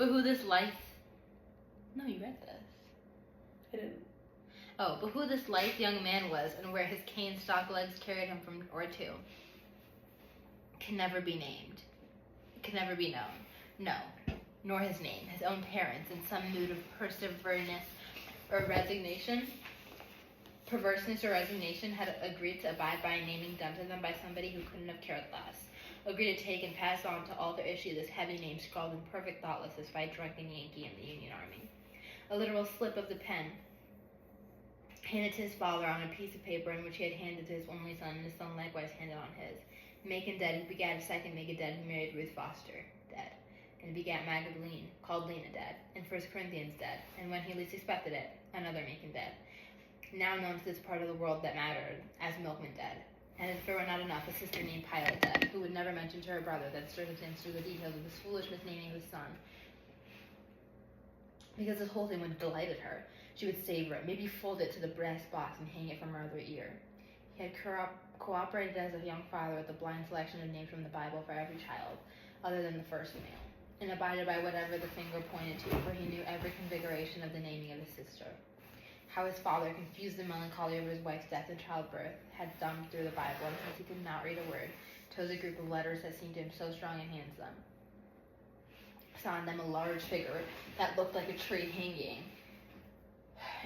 But who this lithe... No, you read this. I didn't. Oh, but who this lithe young man was and where his cane stalk legs carried him from or to can never be named. Can never be known. No, nor his name. His own parents, in some mood of perverseness or resignation, had agreed to abide by a naming done to them by somebody who couldn't have cared less. Agreed to take and pass on to all their issue this heavy name scrawled in perfect thoughtlessness by a drunken Yankee in the Union Army. A literal slip of the pen handed to his father on a piece of paper in which he had handed to his only son, and his son likewise handed on his. Macon dead, who begat a second Macon dead, who married Ruth Foster, dead, and begat Magdalene, called Lena, dead, and 1 Corinthians dead, and when he least expected it, another Macon dead, now known to this part of the world that mattered, as Milkman dead, and if it were not enough, a sister named Pilate dead, who would never mention to her brother that circumstance or the details of this foolish misnaming of his son, because this whole thing would have delighted her. She would savor it, maybe fold it to the brass box and hang it from her other ear. He had cooperated as a young father with a blind selection of names from the Bible for every child, other than the first male, and abided by whatever the finger pointed to, for he knew every configuration of the naming of his sister. How his father, confused and melancholy over his wife's death and childbirth, had thumbed through the Bible, and since he could not read a word, chose a group of letters that seemed to him so strong and handsome. Saw in them a large figure that looked like a tree hanging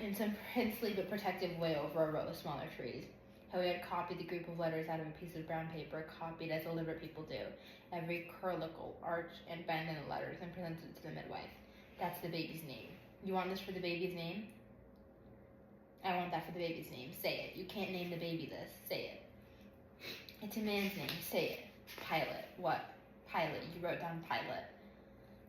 in some princely but protective way over a row of smaller trees. How he had copied the group of letters out of a piece of brown paper, copied as deliberate people do, every curlicle, arch, and bend in the letters, and presented it to the midwife. That's the baby's name. You want this for the baby's name? I want that for the baby's name. Say it. You can't name the baby this. Say it. It's a man's name. Say it. Pilot. What? Pilot. You wrote down pilot.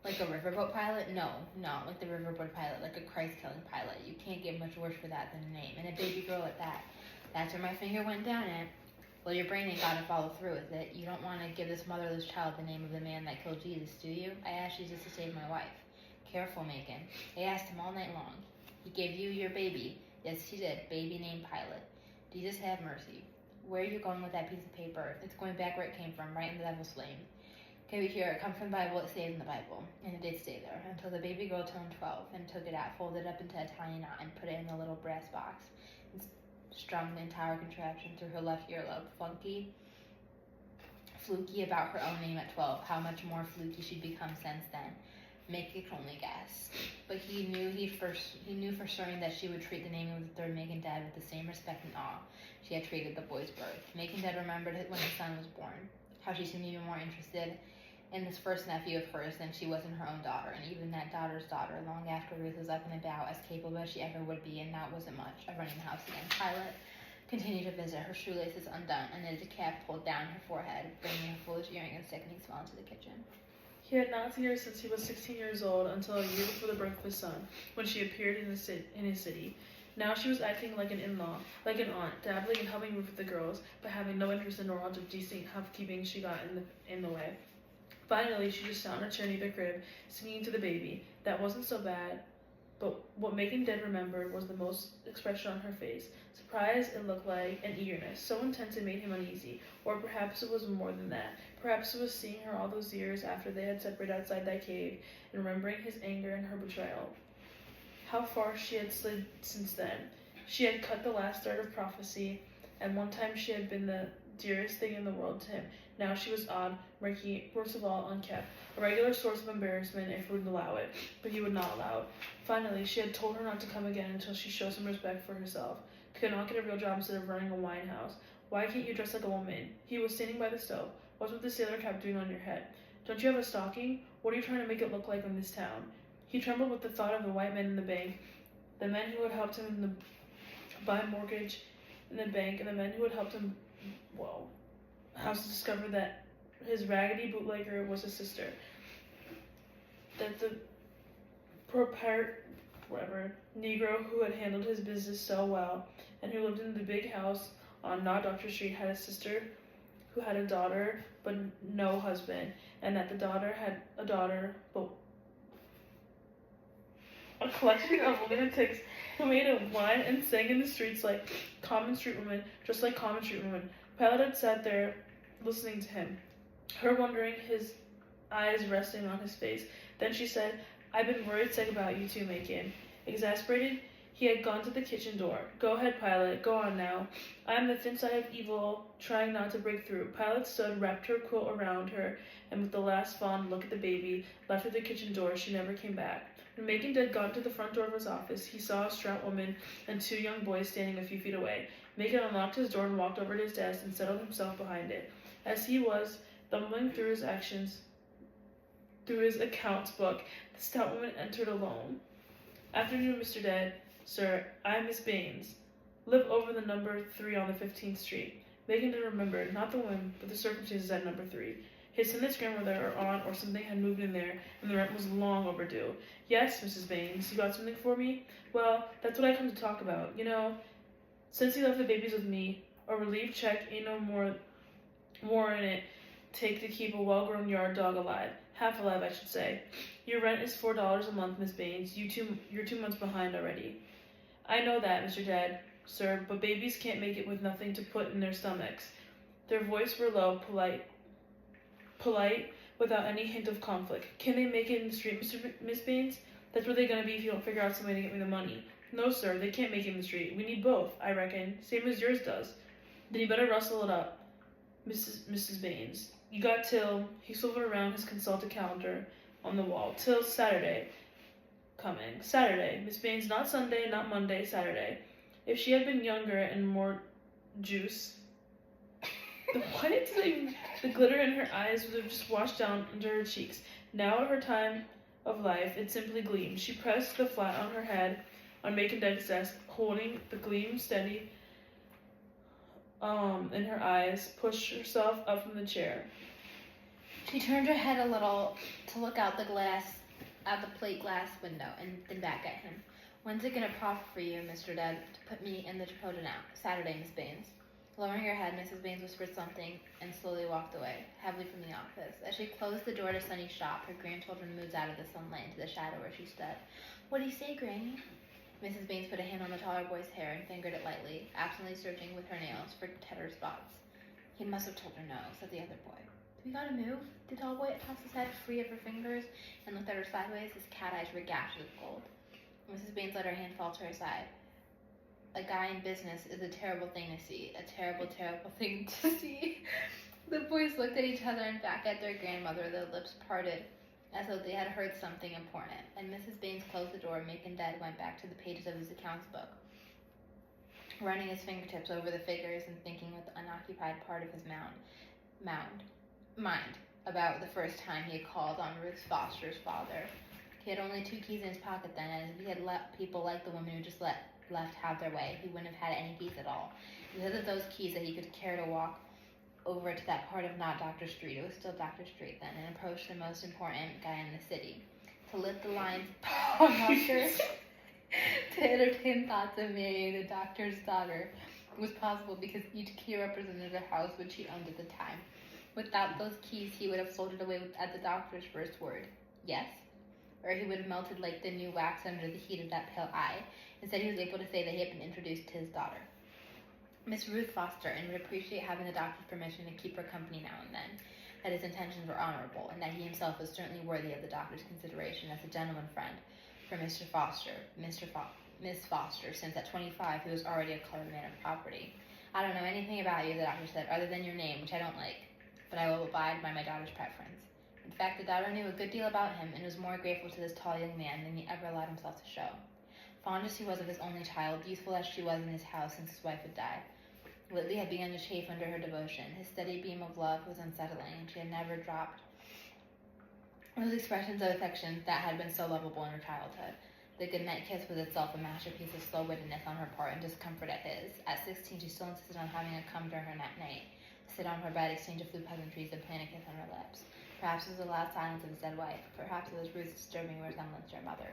Like a riverboat pilot? No, not like the riverboat pilot, like a Christ-killing pilot. You can't get much worse for that than a name. And a baby girl at that. That's where my finger went down at. Well, your brain ain't got to follow through with it. You don't want to give this motherless child the name of the man that killed Jesus, do you? I asked Jesus to save my wife. Careful, Macon. I asked him all night long. He gave you your baby. Yes, he did. Baby named Pilate. Jesus have mercy. Where are you going with that piece of paper? It's going back where it came from, right in the devil's flame. Okay, we hear it come from the Bible, it stayed in the Bible. And it did stay there until the baby girl turned 12 and took it out, folded it up into a tiny knot, and put it in the little brass box. And strung the entire contraption through her left earlobe. Fluky about her own name at 12. How much more fluky she'd become since then. Macon could only guess. But he knew for certain that she would treat the naming of the third Macon dead with the same respect and awe she had treated the boy's birth. Macon dead remembered it when his son was born. How she seemed even more interested in this first nephew of hers than she was in her own daughter, and even that daughter's daughter, long after Ruth was up and about, as capable as she ever would be, and that wasn't much, of running the house again. Pilate continued to visit, her shoelaces undone, and knitted cap pulled down her forehead, bringing a foolish earring and sickening smell into the kitchen. He had not seen her since he was 16 years old, until a year before the birth of his son, when she appeared in his city. Now she was acting like an in-law, like an aunt, dabbling and helping with the girls, but having no interest in the knowledge of decent housekeeping she got in the way. Finally, she just sat on her chair near the crib, singing to the baby. That wasn't so bad, but what Macon dead remembered was the most expression on her face. Surprise, it looked like, and eagerness, so intense it made him uneasy. Or perhaps it was more than that. Perhaps it was seeing her all those years after they had separated outside that cave, and remembering his anger and her betrayal. How far she had slid since then. She had cut the last thread of prophecy, and one time she had been the dearest thing in the world to him. Now she was odd, murky, worst of all, unkept, a regular source of embarrassment if he would allow it, but he would not allow it. Finally, she had told her not to come again until she showed some respect for herself. Could not get a real job instead of running a wine house. Why can't you dress like a woman? He was standing by the stove. What's with the sailor cap doing on your head? Don't you have a stocking? What are you trying to make it look like in this town? He trembled with the thought of the white men in the bank, the men who had helped him buy a mortgage in the bank, and the men who had helped him, house to discover that his raggedy bootlegger was his sister. That the Negro who had handled his business so well, and who lived in the big house on Not Doctor Street, had a sister who had a daughter but no husband, and that the daughter had a daughter but a collection of lunatics who made a whine and sang in the streets like common street women, just like common street women. Pilate had sat there listening to him, her wondering his eyes resting on his face. Then she said, "I've been worried sick about you two, Macon." Exasperated, he had gone to the kitchen door. "Go ahead, Pilot. Go on now. I am the thin side of evil, trying not to break through." Pilot stood, wrapped her quilt around her, and with the last fond look at the baby, left her the kitchen door. She never came back. When Macon had gone to the front door of his office, he saw a stout woman and two young boys standing a few feet away. Macon unlocked his door and walked over to his desk and settled himself behind it. As he was thumbing through his accounts book, the stout woman entered alone. "Afternoon, Mr. Dead. Sir, I'm Miss Baines. Live over the number 3 on the 15th Street." Macon did remember, not the whim, but the circumstances at number 3. His sinless grandmother or aunt or something had moved in there, and the rent was long overdue. "Yes, Mrs. Baines, you got something for me?" "Well, that's what I come to talk about. You know, since he left the babies with me, a relief check ain't no more in it take to keep a well-grown yard dog alive. Half alive, I should say. Your rent is $4 a month, Miss Baines. You're 2 months behind already." "I know that, Mr. Dead, sir, but babies can't make it with nothing to put in their stomachs." Their voices were low, polite, without any hint of conflict. "Can they make it in the street, Miss Baines? That's where they're gonna be if you don't figure out some way to get me the money." "No, sir, they can't make it in the street. We need both, I reckon, same as yours does." "Then you better rustle it up, Mrs. Baines. You got till," he swiveled around his consulted calendar on the wall, "till Saturday coming. Saturday, Miss Baines, not Sunday, not Monday, Saturday." If she had been younger and more juice, the glitter in her eyes would have just washed down into her cheeks. Now at her time of life, it simply gleamed. She pressed the flat on her head on Macon Dead's desk, holding the gleam steady in her eyes, pushed herself up from the chair. She turned her head a little to look out the plate glass window, and then back at him. "When's it gonna profit for you, Mr. Dead, to put me in the Chipotle now?" "Saturday, Miss Baines." Lowering her head, Mrs. Baines whispered something and slowly walked away, heavily from the office. As she closed the door to Sunny's shop, her grandchildren moved out of the sunlight into the shadow where she stood. "What do you say, Granny?" Mrs. Baines put a hand on the taller boy's hair and fingered it lightly, absently searching with her nails for tender spots. "He must have told her no," said the other boy. "Do we gotta move?" The tall boy tossed his head free of her fingers and looked at her sideways. His cat eyes were gashed with gold. Mrs. Baines let her hand fall to her side. "A guy in business is a terrible thing to see. A terrible, terrible thing to see." The boys looked at each other and back at their grandmother, their lips parted as though they had heard something important. And Mrs. Baines closed the door, and Macon Dead went back to the pages of his accounts book, running his fingertips over the figures and thinking with the unoccupied part of his mind about the first time he had called on Ruth Foster's father. He had only 2 keys in his pocket then, and if he had let people like the woman who just left have their way, he wouldn't have had any keys at all. Because of those keys that he could care to walk over to that part of not Dr. Street, it was still Dr. Street then, and approach the most important guy in the city. To lift the lines doctor, to entertain thoughts of marrying the doctor's daughter was possible because each key represented a house which he owned at the time. Without those keys, he would have floated away at the doctor's first word, yes, or he would have melted like the new wax under the heat of that pale eye. Instead, he was able to say that he had been introduced to his daughter, Miss Ruth Foster, and would appreciate having the doctor's permission to keep her company now and then, that his intentions were honorable, and that he himself was certainly worthy of the doctor's consideration as a gentleman friend for Miss Foster, since at 25 he was already a colored man of property. "I don't know anything about you," the doctor said, "other than your name, which I don't like, but I will abide by my daughter's preference." In fact, the daughter knew a good deal about him and was more grateful to this tall young man than he ever allowed himself to show. Fond as he was of his only child, useful as she was in his house since his wife had died, Whitley had begun to chafe under her devotion. His steady beam of love was unsettling, and she had never dropped those expressions of affection that had been so lovable in her childhood. The goodnight kiss was itself a masterpiece of slow-wittedness on her part and discomfort at his. At 16, she still insisted on having a come during her night, sit on her bed, exchange a few pleasantries, and plant a kiss on her lips. Perhaps it was the loud silence of his dead wife. Perhaps it was Ruth's disturbing resemblance to her mother.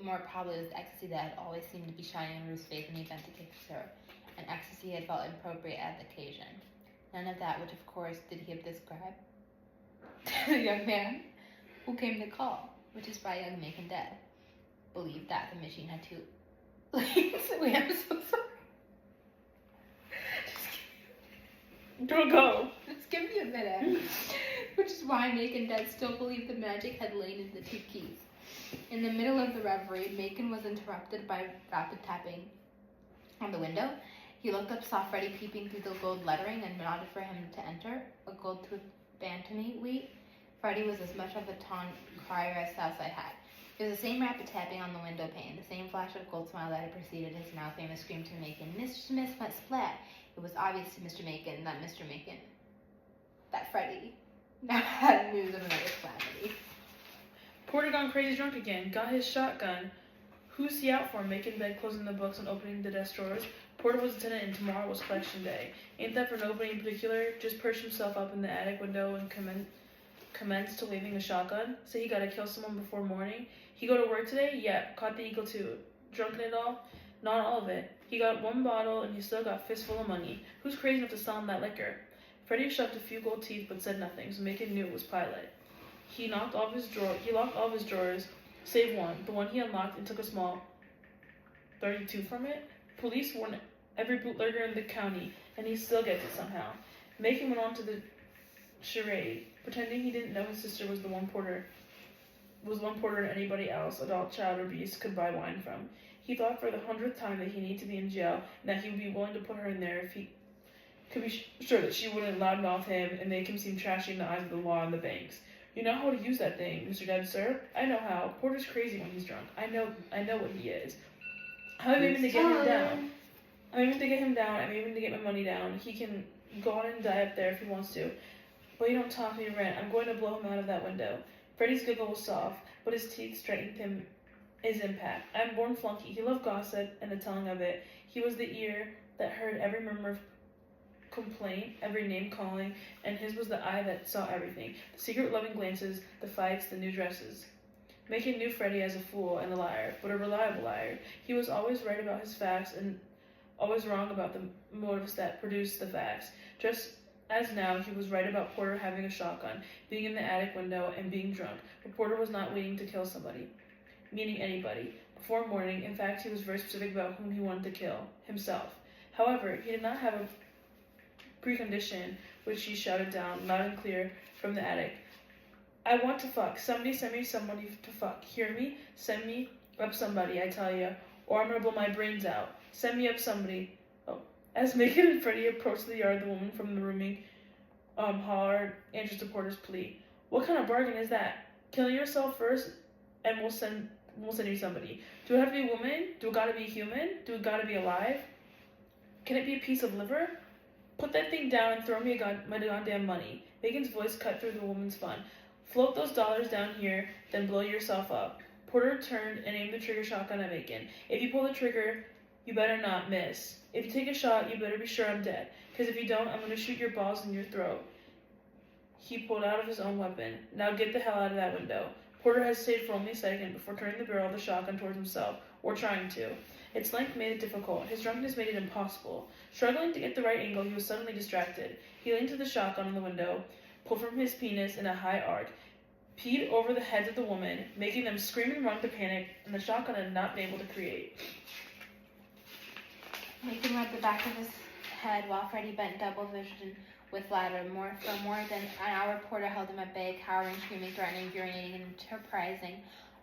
More probably it was the ecstasy that had always seemed to be shining in Ruth's face in the event to kiss her, an ecstasy he had felt appropriate at the occasion. None of that which, of course, did he describe to the young man who came to call, which is why young Macon Dead believed that the machine had 2 legs. Wait, I'm so sorry. Don't go. Just give me a minute. which is why Macon Dead still believed the magic had lain in the 2 keys. In the middle of the reverie, Macon was interrupted by rapid tapping on the window. He looked up, saw Freddie peeping through the gold lettering, and nodded for him to enter. A gold-toothed bantammy wheat. Freddie was as much of a taunt crier as Southside had. It was the same rapid tapping on the window pane, the same flash of gold smile that had preceded his now famous scream to Macon. Mr. Smith went splat. It was obvious to Mr. Macon that Freddie now had news of another calamity. Porter gone crazy drunk again. Got his shotgun. Who's he out for? Making bed, closing the books, and opening the desk drawers. Porter was a tenant and tomorrow was collection day. Ain't that for nobody in particular? Just perched himself up in the attic window and commenced to waving a shotgun. Say he gotta kill someone before morning. He go to work today? Yeah. Caught the eagle too. Drunk in it all? Not all of it. He got 1 bottle and he still got fistful of money. Who's crazy enough to sell him that liquor? Freddie shoved a few gold teeth but said nothing, so Macon knew it was Pilot. He locked all of his drawers, save one, the one he unlocked, and took a small 32 from it. Police warned every bootlegger in the county, and he still gets it somehow. Macon went on to the charade, pretending he didn't know his sister was one Porter and anybody else, adult, child, or beast, could buy wine from. He thought for the 100th time that he needed to be in jail, and that he would be willing to put her in there if he could be sure that she wouldn't loudmouth him and make him seem trashy in the eyes of the law and the banks. You know how to use that thing, Mr. Dead, sir? I know how. Porter's crazy when he's drunk. I know what he is. I'm aiming to get him down. I'm aiming to get my money down. He can go on and die up there if he wants to. But you don't talk me rent. I'm going to blow him out of that window. Freddie's giggle was soft, but his teeth straightened his impact. I'm born flunky. He loved gossip and the telling of it. He was the ear that heard every murmur of complaint, every name calling, and his was the eye that saw everything. The secret loving glances, the fights, the new dresses. Macon knew Freddie as a fool and a liar, but a reliable liar. He was always right about his facts and always wrong about the motives that produced the facts. Just as now, he was right about Porter having a shotgun, being in the attic window, and being drunk. But Porter was not waiting to kill somebody, meaning anybody, before morning. In fact, he was very specific about whom he wanted to kill, himself. However, he did not have a precondition, which he shouted down, loud and clear, from the attic. I want to fuck. Somebody send me somebody to fuck. Hear me? Send me up somebody, I tell ya, or I'm gonna blow my brains out. Send me up somebody. Oh. As Macon and Freddie approached the yard, the woman from the rooming hollered, answers to Porter's plea. What kind of bargain is that? Killing yourself first, and we'll send you somebody. Do it have to be a woman? Do it gotta be human? Do it gotta be alive? Can it be a piece of liver? Put that thing down and throw me my goddamn money. Macon's voice cut through the woman's fun. Float those dollars down here, then blow yourself up. Porter turned and aimed the trigger shotgun at Macon. If you pull the trigger, you better not miss. If you take a shot, you better be sure I'm dead. Because if you don't, I'm going to shoot your balls in your throat. He pulled out of his own weapon. Now get the hell out of that window. Porter hesitated for only a second before turning the barrel of the shotgun towards himself, or trying to. Its length made it difficult. His drunkenness made it impossible. Struggling to get the right angle, he was suddenly distracted. He leaned to the shotgun on the window, pulled from his penis in a high arc, peed over the heads of the woman, making them scream and run to panic, and the shotgun had not been able to create. Macon rubbed the back of his head while Freddie bent double vision with ladder. For more than an hour, Porter held him at bay, cowering, screaming, threatening, urinating, and enterprising,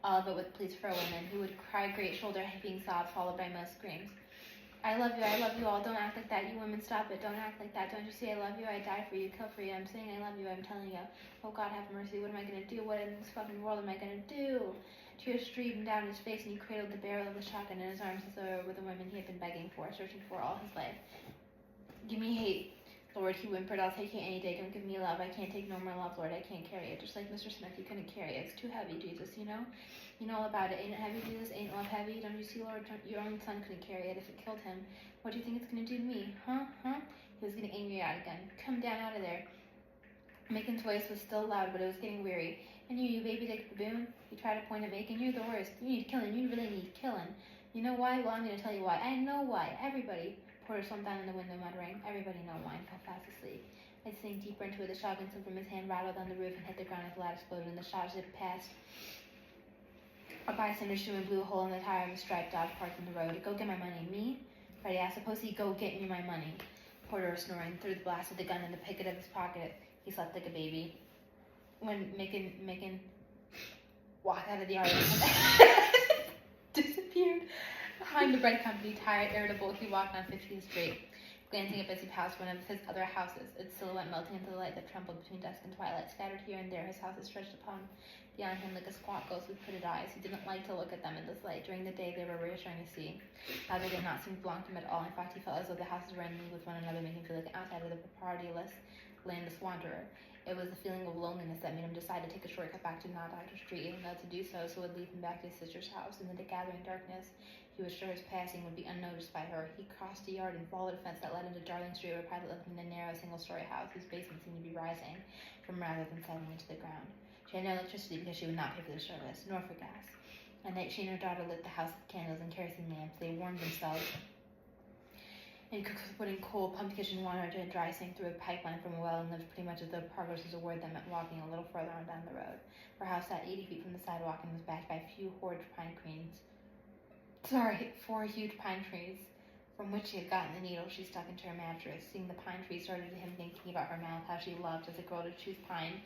all of it with pleas for a woman, who would cry great shoulder-heaving sobs followed by most screams. I love you all, don't act like that, you women, stop it, don't act like that, don't you see I love you, I die for you, kill for you, I'm saying I love you, I'm telling you, oh God have mercy, what am I gonna do, what in this fucking world am I gonna do? Tears streamed down his face and he cradled the barrel of the shotgun in his arms as though it were the women he had been begging for, searching for all his life. Give me hate, Lord, he whimpered, I'll take it any day, don't give me love, I can't take no more love, Lord, I can't carry it, just like Mr. Smith, you couldn't carry it, it's too heavy, Jesus, you know all about it, ain't it heavy, Jesus, ain't love heavy, don't you see, Lord, your own son couldn't carry it if it killed him, what do you think it's gonna do to me, huh, he was getting angry out again, come down out of there. Macon's voice was still loud, but it was getting weary, and you baby dick baboon, he tried to point at Macon, you're the worst, you need killing, you really need killing, you know why, well, I'm gonna tell you why, I know why, everybody. Porter slumped down in the window, muttering, everybody know why, and fell fast asleep. It sank deeper into it, the shotgun slid from his hand, rattled on the roof, and hit the ground as the loud explosion, and the shot zipped past a bystander shoe and blew a hole in the tire of a striped Dodge parked in the road. Go get my money. Me? Freddie asked. Suppose he go get me my money. Porter was snoring, threw the blast of the gun in the pocket of his pocket. He slept like a baby. when Megan walked out of the yard and disappeared behind the bread company. Tired, irritable, he walked on 15th Street, glancing up as he passed one of his other houses, its silhouette melting into the light that trembled between dusk and twilight. Scattered here and there, his houses stretched upon beyond him like a squat ghost with hooded eyes. He didn't like to look at them in this light. During the day, they were reassuring to see. Now they did not seem to belong to him at all. In fact, he felt as though the houses were in league with one another, making him feel like an outsider, the proprietyless, landless wanderer. It was the feeling of loneliness that made him decide to take a shortcut back to Doctor Street, even though to do so would lead him back to his sister's house. In the gathering darkness, he was sure his passing would be unnoticed by her. He crossed a yard and followed a fence that led into Darling Street, where Pilot lived in a narrow, single-story house whose basement seemed to be rising from rather than settling into the ground. She had no electricity because she would not pay for the service, nor for gas. At night, she and her daughter lit the house with candles and kerosene lamps. They warmed themselves and cooked with putting coal, pumped kitchen water into a dry sink through a pipeline from a well, and lived pretty much as though progress was a word that meant walking a little further on down the road. Her house sat 80 feet from the sidewalk and was backed by four huge pine trees, from which she had gotten the needle she stuck into her mattress. Seeing the pine trees started him thinking about her mouth, how she loved as a girl to choose pine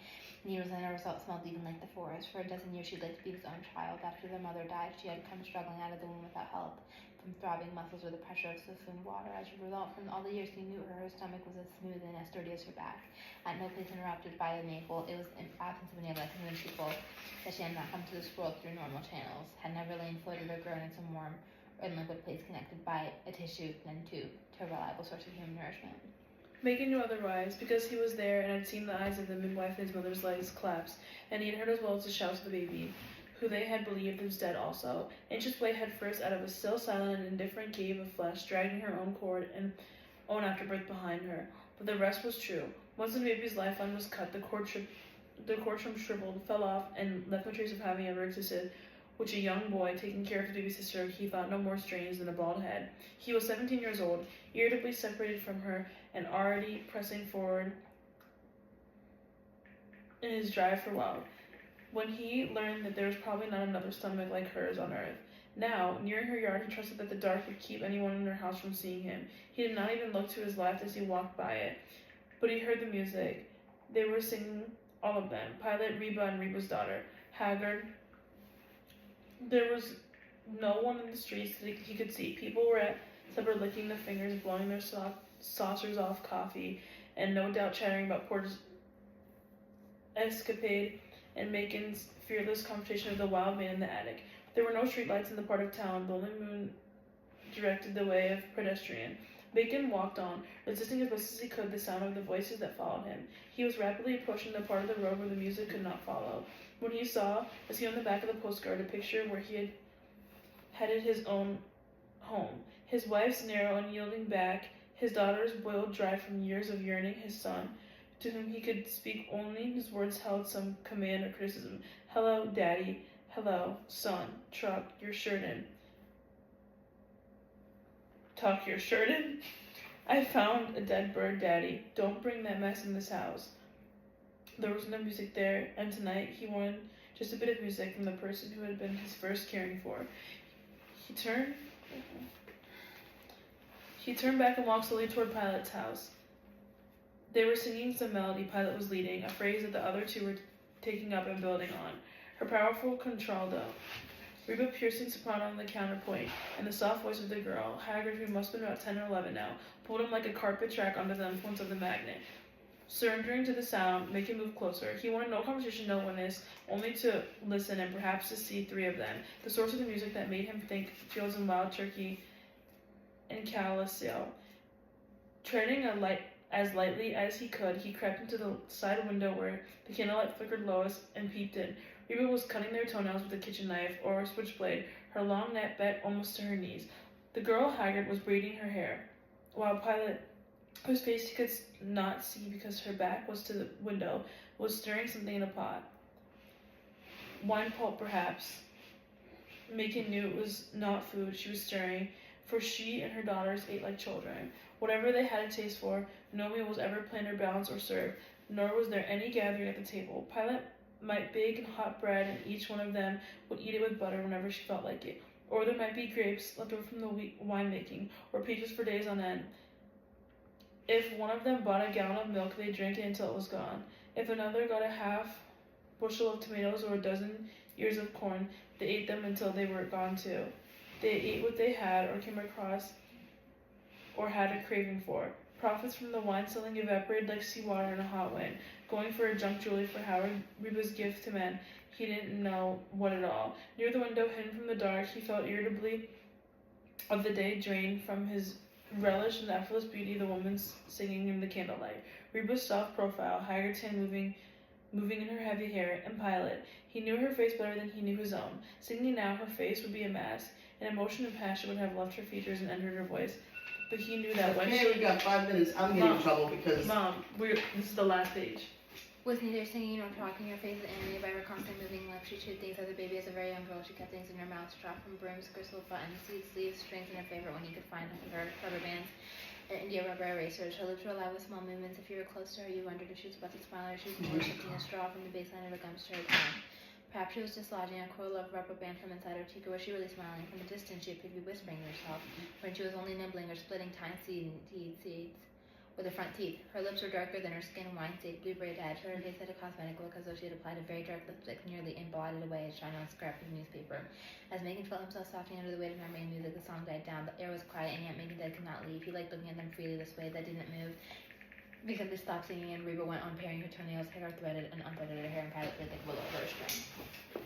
needles, and as a result smelled even like the forest. For a dozen years she'd like to be his own child. After their mother died, she had come struggling out of the womb without help, from throbbing muscles or the pressure of swift water. As a result, from all the years he knew her, her stomach was as smooth and as sturdy as her back. At no place interrupted by the navel, it was in absence of any other that convinced people that she had not come to this world through normal channels, had never lain, floated, or grown in some warm or liquid place connected by a tissue and tube to a reliable source of human nourishment. Megan knew otherwise, because he was there and had seen the eyes of the midwife and his mother's legs collapse, and he had heard as well as the shouts of the baby, who they had believed was dead also. Inches way head first out of a still, silent, and indifferent cave of flesh, dragging her own cord and own afterbirth behind her. But the rest was true. Once the baby's lifeline was cut, the cord shriveled, fell off, and left no trace of having ever existed, which a young boy, taking care of his baby's sister, he thought no more strange than a bald head. He was 17 years old, irritably separated from her, and already pressing forward in his drive for wealth, when he learned that there was probably not another stomach like hers on earth. Now, nearing her yard, he trusted that the dark would keep anyone in her house from seeing him. He did not even look to his left as he walked by it, but he heard the music. They were singing, all of them, Pilot, Reba, and Reba's daughter, Haggard. There was no one in the streets that he could see. People were at supper licking their fingers, blowing their saucers off coffee, and no doubt chattering about Porter's escapade and Megan's fearless confrontation with the wild man in the attic. There were no street lights in the part of town. The only moon directed the way of pedestrian. Bacon walked on, resisting as best as he could the sound of the voices that followed him. He was rapidly approaching the part of the road where the music could not follow, when he saw, as he on the back of the postcard, a picture where he had headed his own home. His wife's narrow, unyielding back, his daughter's boiled dry from years of yearning, his son, to whom he could speak only his words held some command or criticism. Hello, Daddy. Hello, son. Truck your shirt in. Tuck your shirt in? I found a dead bird, Daddy. Don't bring that mess in this house. There was no music there, and tonight he wanted just a bit of music from the person who had been his first caring for. He turned back and walked slowly toward Pilot's house. They were singing some melody Pilot was leading, a phrase that the other two were taking up and building on. Her powerful contralto, Reba piercing soprano on the counterpoint, and the soft voice of the girl, Haggard, who must have been about 10 or 11 now, pulled him like a carpet track under the influence of the magnet. Surrendering to the sound, make him move closer. He wanted no conversation, no witness, only to listen and perhaps to see three of them. The source of the music that made him think fields and wild turkey and calisio. Treading as lightly as he could, he crept into the side window where the candlelight flickered lowest and peeped in. Reba was cutting their toenails with a kitchen knife or a switchblade, her long neck bent almost to her knees. The girl, Haggard, was braiding her hair, while Pilot, whose face he could not see because her back was to the window, was stirring something in a pot. Wine pulp, perhaps. Megan knew it was not food she was stirring, for she and her daughters ate like children. Whatever they had a taste for, no meal was ever planned or balanced or served, nor was there any gathering at the table. Pilot might bake hot bread, and each one of them would eat it with butter whenever she felt like it. Or there might be grapes left over from the winemaking, or peaches for days on end. If one of them bought a gallon of milk, they drank it until it was gone. If another got a half bushel of tomatoes or a dozen ears of corn. They ate them until they were gone too. They ate what they had or came across or had a craving for. Profits from the wine selling evaporated like seawater in a hot wind. Going for a junk jewelry for Howard, Reba's gift to men. He didn't know what at all. Near the window, hidden from the dark, he felt irritably of the day drained from his relish in the effortless beauty of the woman singing in the candlelight. Reba's soft profile, haggard tan moving in her heavy hair, impaled. He knew her face better than he knew his own. Singing now, her face would be a mask. An emotion and passion would have left her features and entered her voice. But he knew that when Okay, we got 5 minutes. I'm getting in trouble because Mom, this is the last page. With neither singing nor talking, her face was animated by her constant moving lips. She chewed things as a baby. As a very young girl, she kept things in her mouth, straw from brooms, gristled buttons, seeds, sleeves, strings, and her favorite when he could find her rubber bands and India rubber erasers. Her lips were alive with small movements. If you were close to her, you wondered if she was about to smile or she was more shifting a straw from the baseline of her gums to her tongue. Perhaps she was dislodging a coil of rubber band from inside her cheek, or was she really smiling? From a distance, she appeared to be whispering to herself, when she was only nibbling or splitting tiny seeds with her front teeth. Her lips were darker than her skin, wine-stained, blue-braid edge. Her face had a cosmetic look, as though she had applied a very dark lipstick, nearly blotted away as shine on a scrap of newspaper. As Megan felt himself softening under the weight of memory and music, the song died down. The air was quiet, and yet Megan could not leave. He liked looking at them freely this way. That didn't move. They simply stopped singing, and Reba went on paring her toenails, hair threaded and unthreaded her hair, and Pilot played like a willow for her string.